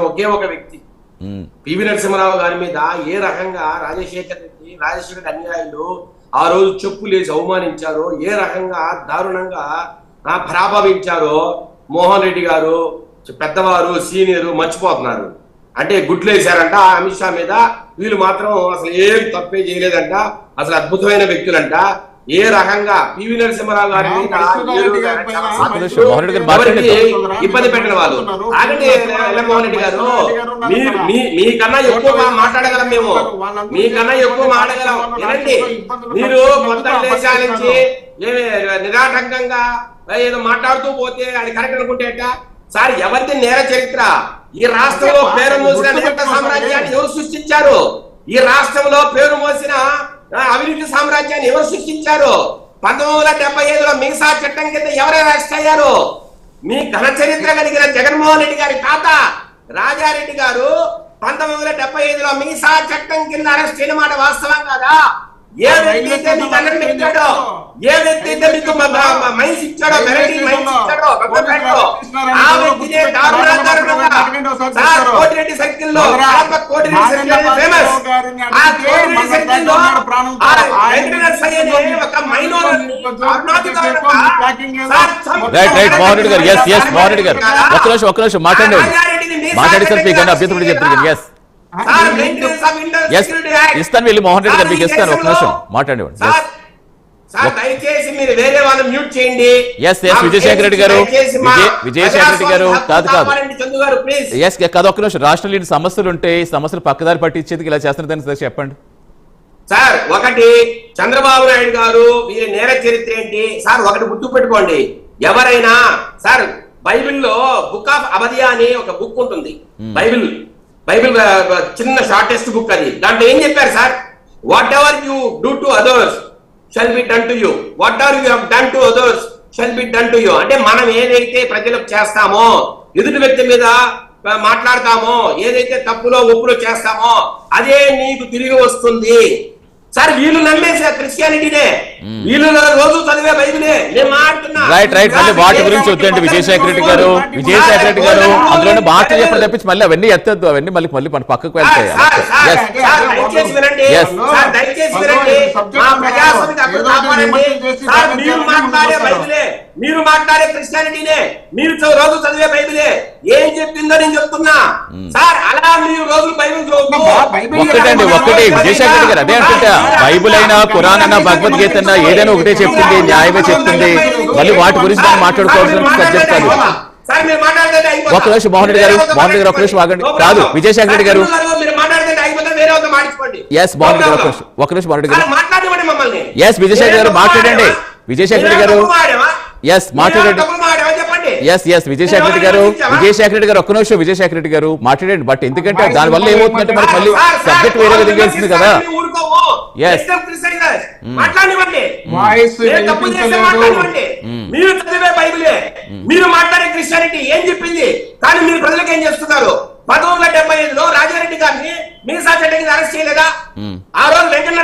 ఒకే ఒక వ్యక్తి పివి నరసింహారావు గారి మీద ఏ రకంగా రాజశేఖర్ అనుయాయులు ఆ రోజు చెప్పులేసి అవమానించారో, ఏ రకంగా దారుణంగా ప్రాభవించారో మోహన్ రెడ్డి గారు పెద్దవారు సీనియర్ మర్చిపోతున్నారు. అంటే గుట్లేశారంట అమిత్ షా మీద. వీళ్ళు మాత్రం అసలు ఏం తప్పే చేయలేదంట, అసలు అద్భుతమైన వ్యక్తులంట. ఏ రకంగా పివి నరసింహారావు గారి ఇబ్బంది పెట్టిన వాళ్ళు. ఆగండి మోహన్ రెడ్డి గారు, మీకన్నా ఎక్కువ మాట్లాడగలం మేము, మీకన్నా ఎక్కువ మాట్లాడగలం. వినండి, మీరు మొత్తం దేశాల నుంచి నిరాటంకంగా ఏదో మాట్లాడుతూ పోతే అది కరెక్ట్ అనుకుంటేట. సార్, ఎవరిది నేర చరిత్ర? ఈ రాష్ట్రంలో పేరు మోసిన నేత సామ్రాజ్యాన్ని ఎవరు సృష్టించారు? ఈ రాష్ట్రంలో పేరు మోసిన అవినీతి సామ్రాజ్యాన్ని ఎవరు సృష్టించారు? 1975లో మిగతా చట్టం కింద ఎవరైనా అరెస్ట్ అయ్యారు? మీ ఘన చరిత్ర కలిగిన జగన్మోహన్ రెడ్డి గారి తాత రాజారెడ్డి గారు 1975లో మిగతా చట్టం కింద అరెస్ట్ అయిన మాట వాస్తవం కాదా? ఏ వ్యక్తి అయితే మీకు అన్నం ఇచ్చాడో, ఏ వ్యక్తి అయితే మీకు మైన్స్ ఇచ్చాడో, వెరైటీ మైన్స్ ఇచ్చాడో ఆ వ్యక్తినే కోటిరెడ్డి సర్కిల్ లో కోటిరెడ్డి సర్కిల్ ఫేమస్. ఆ కోటిరెడ్డి సర్కిల్ లో ఒక మైనర్ ఇస్తాను వెళ్ళి మోహన్ రెడ్డి గారు మీకు ఇస్తాను. ఒక నిమిషం మాట్లాడేవాడు. దయచేసి మీరు వేరే వాళ్ళు మ్యూట్ చేయండి. విజయశేఖర రెడ్డి గారు, విజయశేఖర రెడ్డి గారు కాదు ఒక్క నిమిషం. రాష్ట్రంలో ఇన్ని సమస్యలు ఉంటే ఈ సమస్యలు పక్కదారి పట్టించేందుకు ఇలా చేస్తున్నదని చెప్పండి సార్. ఒకటి, చంద్రబాబు నాయుడు గారు వీరి నేర చరిత్ర ఏంటి సార్? ఒకటి గుర్తు పెట్టుకోండి. ఎవరైనా సార్, బైబిల్లో బుక్ ఆఫ్ అబదియా అని ఒక బుక్ ఉంటుంది. బైబిల్ చిన్న షార్టెస్ట్ బుక్ అది. దాంట్లో ఏం చెప్పారు sir? What ever you do to others shall be done to you, what ever you have done to others shall be done to you. అంటే మనం ఏదైతే ప్రజలకు చేస్తామో, ఎదుటి వ్యక్తి మీద మాట్లాడతామో, ఏదైతే తప్పులో ఒప్పులో చేస్తామో అదే నీకు తిరిగి వస్తుంది సార్. వీళ్ళు నమ్మేసే క్రిస్టియానిటీనే, వీళ్ళు రోజు చదివే బైబిలే. నేను మాట్లాడుతున్నా వాటి గురించి వద్దండి విజయశేఖర రెడ్డి గారు. విజయశేఖర రెడ్డి గారు అందులో మాటలు చెప్పడం తప్పించి మళ్ళీ అవన్నీ ఎత్తద్దు, అవన్నీ మళ్ళీ మన పక్కకు వెళ్తాయి. మీరు మాట్లాడే క్రిస్టియానిటీనే, మీరు రోజు చదివే బైబిలే. ఏం చెప్పిందో నేను చెప్తున్నా సార్. అలా మీరు రోజు బైబిల్ ఒక్కటండి, ఒక్కటి విజయశేఖర రెడ్డి గారు అదే అంటుంటా. బైబుల్ అయినా, ఖురాన్ అయినా, భగవద్గీత అయినా ఏదైనా ఒకటే చెప్తుంది, న్యాయమే చెప్తుంది. మళ్ళీ వాటి గురించి మనం మాట్లాడుకోవాల్సిన సబ్జెక్ట్ కాదు. ఒక్క నిమిషం మోహన్ రెడ్డి గారు, మోహన్ రెడ్డి గారు ఒక్క నిమిషం ఆగండి. కాదు విజయశేఖర రెడ్డి గారు, ఎస్ మోహన్ రెడ్డి గారు ఒక్క నిమిషం. మోహన్ రెడ్డి గారు, ఎస్ విజయశేఖర గారు మాట్లాడండి. విజయశేఖర రెడ్డి గారు, ఎస్ మాట్లాడండి. ఎస్ విజయశేఖర రెడ్డి గారు, విజయశేఖర రెడ్డి గారు ఒక్క నిమిషం. విజయశేఖర రెడ్డి గారు మాట్లాడండి. బట్ ఎందుకంటే దాని వల్ల ఏమవుతుందంటే మనకి మళ్ళీ సబ్జెక్ట్ వేరే విధంగా వెళ్తుంది కదా. మీరు చదివే బైబిలే, మీరు మాట్లాడే క్రిస్టియానిటీ ఏం చెప్పింది? కానీ మీరు ప్రజలకు ఏం చేస్తున్నారు? 1975లో రాజారెడ్డి గారిని మీసా చట్టం కింద అరెస్ట్ చేయలేదా? ఆ రోజు వెంకట